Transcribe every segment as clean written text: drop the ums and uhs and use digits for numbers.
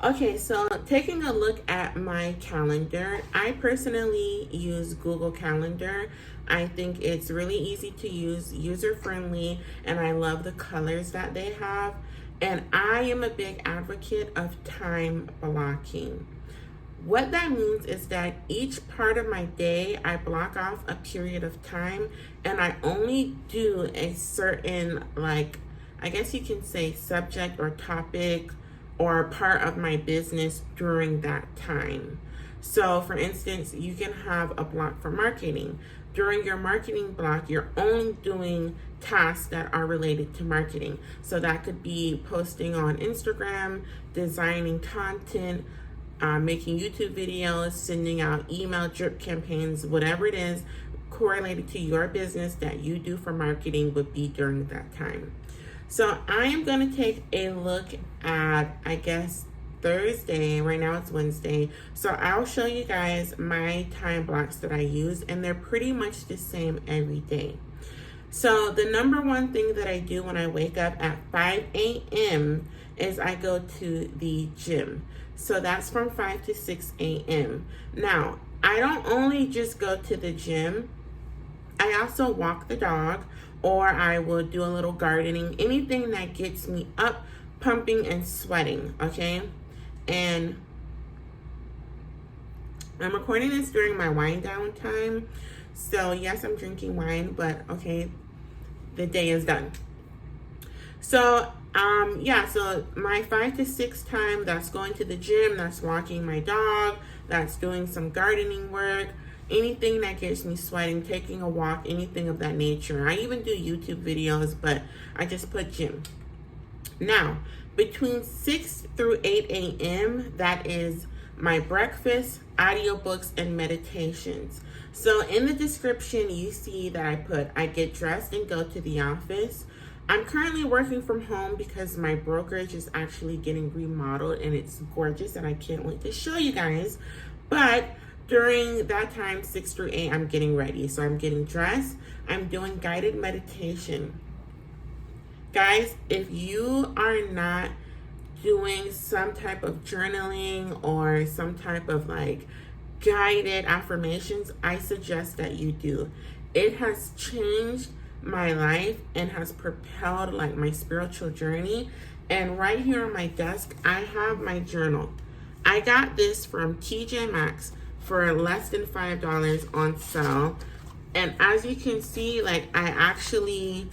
Okay, so taking a look at my calendar, I personally use Google Calendar. I think it's really easy to use, user friendly, and I love the colors that they have. And I am a big advocate of time blocking. What that means is that each part of my day, I block off a period of time and I only do a certain, like, I guess you can say subject or topic or part of my business during that time. So, for instance, you can have a block for marketing. During your marketing block, you're only doing tasks that are related to marketing. So, that could be posting on Instagram, designing content, making YouTube videos, sending out email drip campaigns, whatever it is correlated to your business that you do for marketing would be during that time. So I am going to take a look at, I guess, Thursday. Right now it's Wednesday. So I'll show you guys my time blocks that I use, and they're pretty much the same every day. So the number one thing that I do when I wake up at 5 a.m. is I go to the gym. So that's from 5 to 6 a.m. Now, I don't only just go to the gym. I also walk the dog, or I will do a little gardening, anything that gets me up, pumping and sweating, okay? And I'm recording this during my wind down time. So yes, I'm drinking wine, but okay, the day is done. So so my 5 to 6 time, that's going to the gym, that's walking my dog, that's doing some gardening work, anything that gets me sweating, taking a walk, anything of that nature. I even do YouTube videos, but I just put gym. Now, between 6 through 8 a.m., that is my breakfast, audiobooks, and meditations. So in the description, you see that I get dressed and go to the office. I'm currently working from home because my brokerage is actually getting remodeled and it's gorgeous and I can't wait to show you guys. But during that time, 6 through 8, I'm getting ready. So I'm getting dressed. I'm doing guided meditation. Guys, if you are not doing some type of journaling or some type of like guided affirmations, I suggest that you do. It has changed my life and has propelled like my spiritual journey. And right here on my desk, I have my journal. I got this from TJ Maxx for less than $5 on sale. And as you can see, like I actually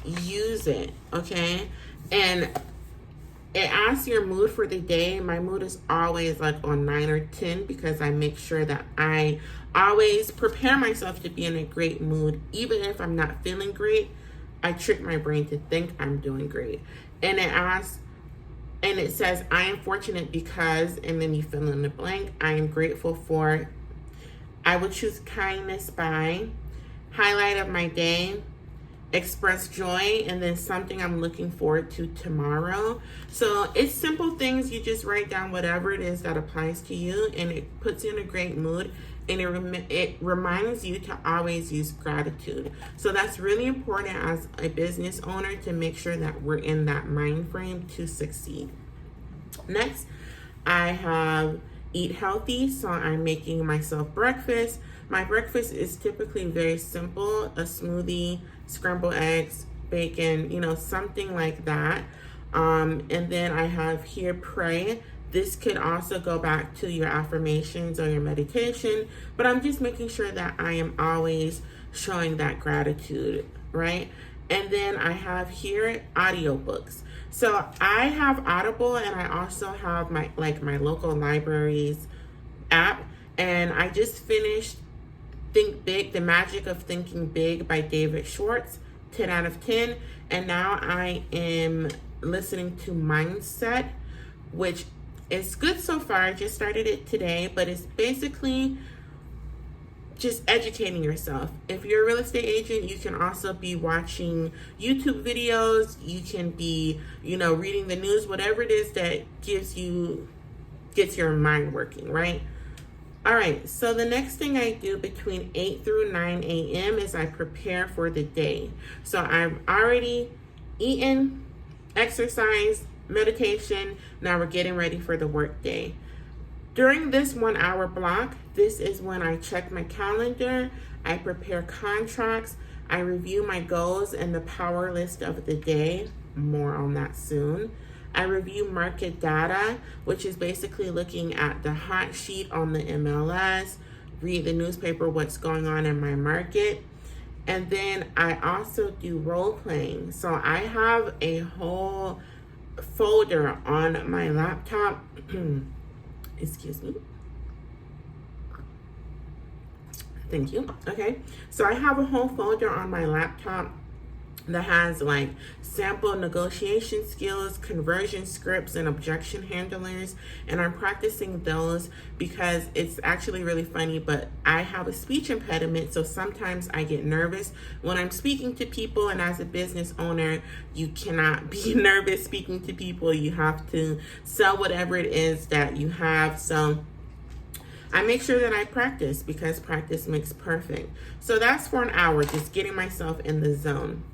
use it, okay? And it asks your mood for the day. My mood is always like on 9 or 10 because I make sure that I always prepare myself to be in a great mood. Even if I'm not feeling great, I trick my brain to think I'm doing great. And it asks, and it says, I am fortunate because, and then you fill in the blank. I am grateful for, I would choose kindness by, highlight of my day, express joy, and then something I'm looking forward to tomorrow. So it's simple things. You just write down whatever it is that applies to you, and it puts you in a great mood, and it reminds you to always use gratitude. So that's really important as a business owner to make sure that we're in that mind frame to succeed. Next, I have eat healthy. So I'm making myself breakfast. My breakfast is typically very simple: a smoothie, scrambled eggs, bacon, something like that. And then I have here pray. This could also go back to your affirmations or your meditation, but I'm just making sure that I am always showing that gratitude, right? And then I have here audiobooks. So I have Audible, and I also have my local libraries app, and I just finished Think Big, The Magic of Thinking Big by David Schwartz, 10 out of 10. And now I am listening to Mindset, which is good so far. I just started it today, but it's basically just educating yourself. If you're a real estate agent, you can also be watching YouTube videos. You can be, reading the news, whatever it is that gets your mind working, right? All right, so the next thing I do between 8 through 9 a.m. is I prepare for the day. So I've already eaten, exercised, meditation. Now we're getting ready for the work day. During this 1 hour block, this is when I check my calendar, I prepare contracts, I review my goals and the power list of the day. More on that soon. I review market data, which is basically looking at the hot sheet on the MLS, read the newspaper, what's going on in my market. And then I also do role playing. So I have a whole folder on my laptop. Excuse me. Thank you. Okay. So I have a whole folder on my laptop that has like sample negotiation skills, conversion scripts, and objection handlers. And I'm practicing those because it's actually really funny, but I have a speech impediment. So sometimes I get nervous when I'm speaking to people. And as a business owner, you cannot be nervous speaking to people. You have to sell whatever it is that you have. So I make sure that I practice because practice makes perfect. So that's for an hour, just getting myself in the zone.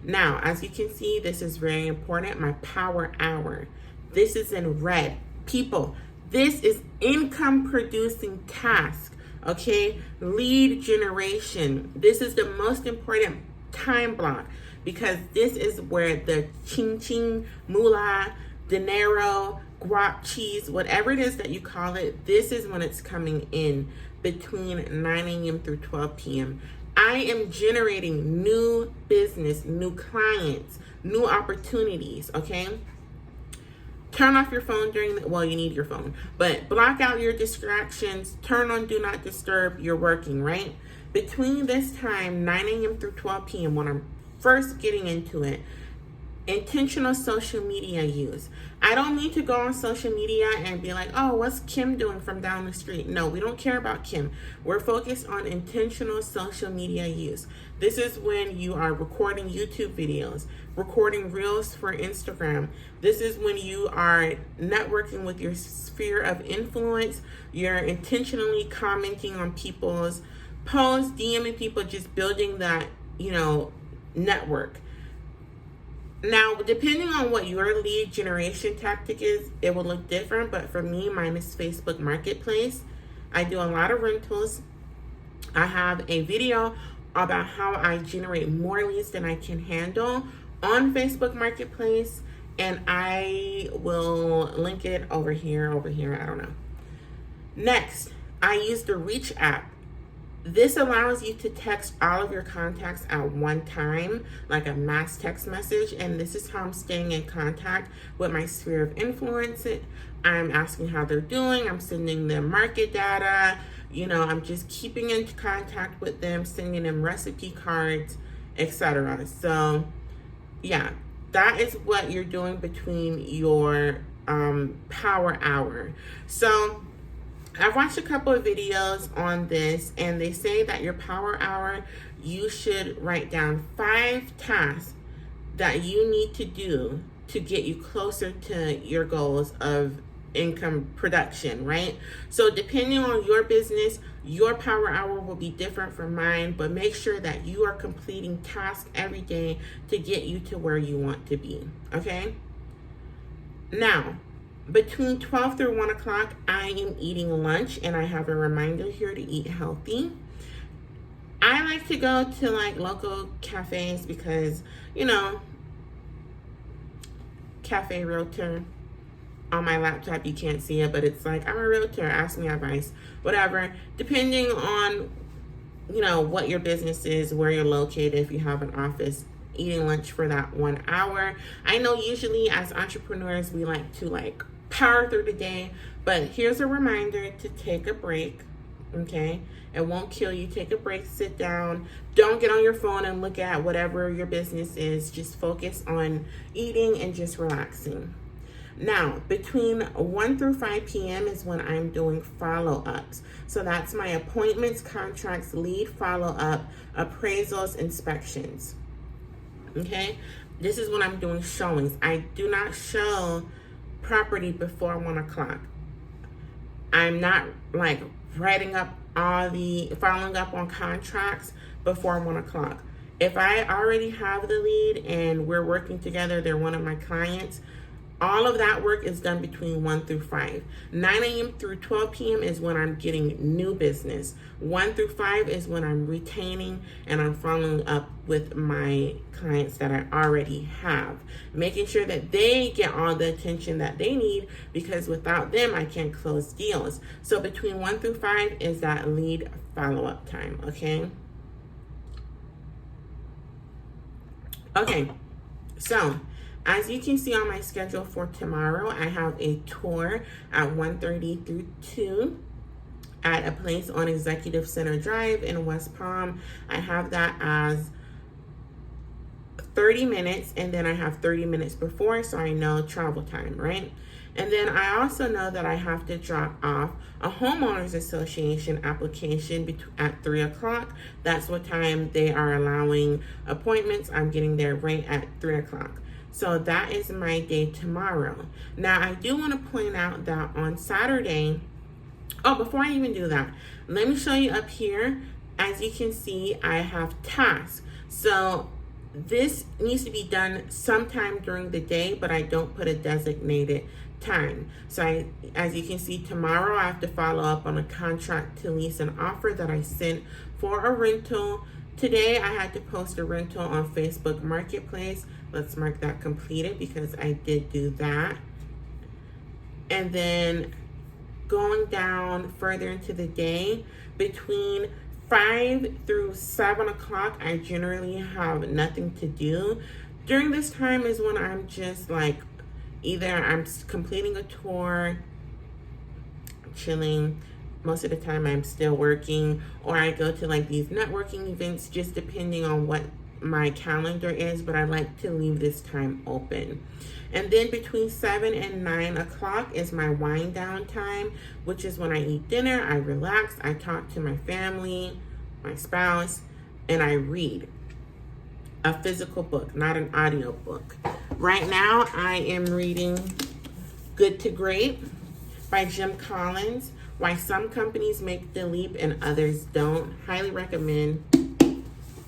Now, as you can see, this is very important, my power hour. This is in red. People, this is income producing task, okay? Lead generation. This is the most important time block because this is where the ching ching, moolah, dinero, guap, cheese, whatever it is that you call it, this is when it's coming in between 9 a.m. through 12 p.m. I am generating new business, new clients, new opportunities, okay? Turn off your phone during the, well, you need your phone, but block out your distractions, turn on do not disturb, you're working, right? Between this time, 9 a.m. through 12 p.m., when I'm first getting into it, intentional social media use. I don't need to go on social media and be like, oh, what's Kim doing from down the street? No, we don't care about Kim. We're focused on intentional social media use. This is when you are recording YouTube videos, recording reels for Instagram. This is when you are networking with your sphere of influence. You're intentionally commenting on people's posts, DMing people, just building that, network. Now, depending on what your lead generation tactic is, it will look different. But for me, mine is Facebook Marketplace. I do a lot of rentals. I have a video about how I generate more leads than I can handle on Facebook Marketplace. And I will link it over here, I don't know. Next, I use the Reach app. This allows you to text all of your contacts at one time, like a mass text message. And this is how I'm staying in contact with my sphere of influence. I'm asking how they're doing. I'm sending them market data. I'm just keeping in contact with them, sending them recipe cards, etc. So, yeah, that is what you're doing between your power hour. So, I've watched a couple of videos on this, and they say that your power hour, you should write down 5 tasks that you need to do to get you closer to your goals of income production, right? So depending on your business, your power hour will be different from mine, but make sure that you are completing tasks every day to get you to where you want to be, okay? Now, between 12 through 1 o'clock, I am eating lunch, and I have a reminder here to eat healthy. I like to go to like local cafes because, Cafe Realtor on my laptop, you can't see it, but it's like, I'm a realtor, ask me advice, whatever. Depending on, what your business is, where you're located, if you have an office, eating lunch for that 1 hour. I know usually as entrepreneurs, we like to power through the day, but here's a reminder to take a break, okay? It won't kill you. Take a break, sit down. Don't get on your phone and look at whatever your business is. Just focus on eating and just relaxing. Now, between 1 through 5 p.m. is when I'm doing follow-ups. So that's my appointments, contracts, lead follow-up, appraisals, inspections. Okay? This is when I'm doing showings. I do not show property before 1 o'clock. I'm not following up on contracts before 1 o'clock. If I already have the lead and we're working together, they're one of my clients, All of that work is done between 1 through 5. 9 a.m. through 12 p.m. is when I'm getting new business. 1 through 5 is when I'm retaining and I'm following up with my clients that I already have, making sure that they get all the attention that they need, because without them, I can't close deals. So between 1 through 5 is that lead follow-up time, okay? Okay, so as you can see on my schedule for tomorrow, I have a tour at 1:30 through 2 at a place on Executive Center Drive in West Palm. I have that as 30 minutes, and then I have 30 minutes before, so I know travel time, right? And then I also know that I have to drop off a homeowners association application at 3 o'clock. That's what time they are allowing appointments. I'm getting there right at 3 o'clock. So that is my day tomorrow. Now, I do want to point out that on Saturday, before I even do that, let me show you up here. As you can see, I have tasks. So this needs to be done sometime during the day, but I don't put a designated time. So as you can see, tomorrow I have to follow up on a contract to lease an offer that I sent for a rental. Today I had to post a rental on Facebook Marketplace. Let's mark that completed because I did do that. And then going down further into the day, between 5 through 7 o'clock, I generally have nothing to do. During this time is when I'm just like, either I'm completing a tour, chilling. Most of the time I'm still working, or I go to like these networking events, just depending on what my calendar is, but I like to leave this time open. And then between 7 and 9 o'clock is my wind down time, which is when I eat dinner, I relax, I talk to my family, my spouse, and I read a physical book, not an audio book. Right now I am reading Good to Great by Jim Collins. Why Some Companies Make the Leap and Others Don't. Highly recommend.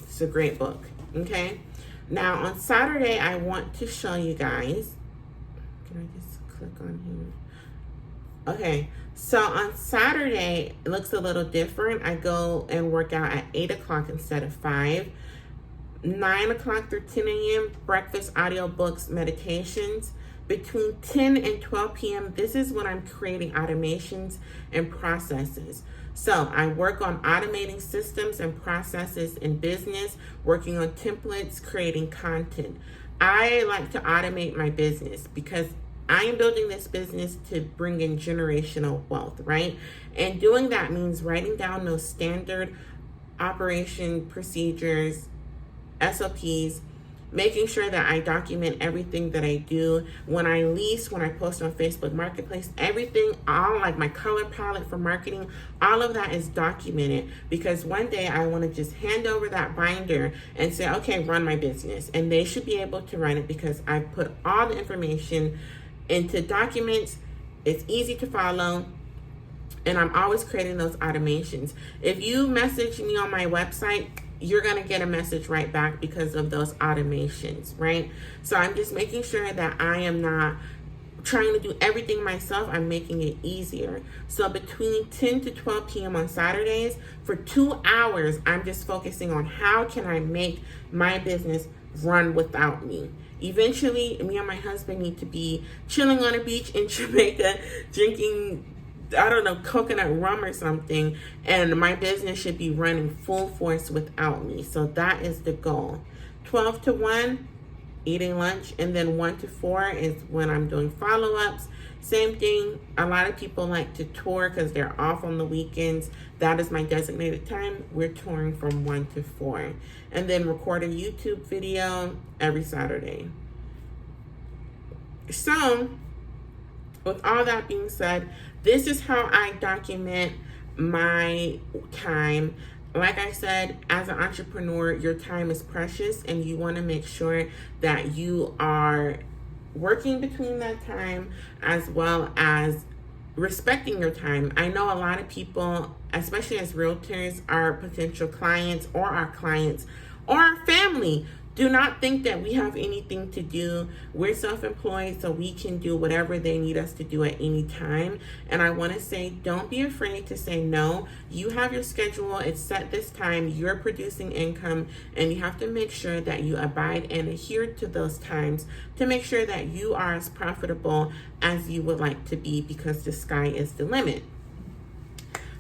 It's a great book. Okay. Now on Saturday, I want to show you guys. Can I just click on here? Okay. So on Saturday, it looks a little different. I go and work out at 8 o'clock instead of 5. 9 o'clock through 10 a.m. breakfast, audiobooks, meditations. Between 10 and 12 p.m., this is when I'm creating automations and processes. So I work on automating systems and processes in business, working on templates, creating content. I like to automate my business because I am building this business to bring in generational wealth, right? And doing that means writing down those standard operation procedures, SOPs, making sure that I document everything that I do. When I lease, when I post on Facebook Marketplace, everything, all like my color palette for marketing, all of that is documented, because one day I want to just hand over that binder and say, okay, run my business. And they should be able to run it because I put all the information into documents. It's easy to follow. And I'm always creating those automations. If you message me on my website, you're going to get a message right back because of those automations, right? So I'm just making sure that I am not trying to do everything myself. I'm making it easier. So between 10 to 12 p.m. on Saturdays, for 2 hours, I'm just focusing on how can I make my business run without me. Eventually, me and my husband need to be chilling on a beach in Jamaica, drinking, I don't know, coconut rum or something, and my business should be running full force without me. So that is the goal. 12 to 1, eating lunch, and then 1 to 4 is when I'm doing follow-ups. Same thing, a lot of people like to tour because they're off on the weekends. That is my designated time. We're touring from 1 to 4. And then record a YouTube video every Saturday. So, with all that being said, this is how I document my time. Like I said, as an entrepreneur, your time is precious and you want to make sure that you are working between that time as well as respecting your time. I know a lot of people, especially as realtors, our potential clients or our clients or our family do not think that we have anything to do. We're self-employed, so we can do whatever they need us to do at any time. And I want to say, don't be afraid to say no. You have your schedule. It's set this time. You're producing income, and you have to make sure that you abide and adhere to those times to make sure that you are as profitable as you would like to be, because the sky is the limit.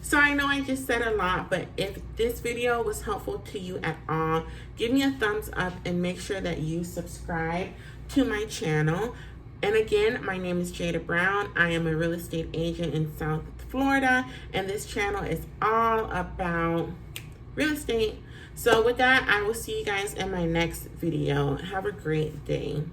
So I know I just said a lot, but if this video was helpful to you at all, give me a thumbs up and make sure that you subscribe to my channel. And again, my name is Jada Brown. I am a real estate agent in South Florida, and this channel is all about real estate. So with that, I will see you guys in my next video. Have a great day.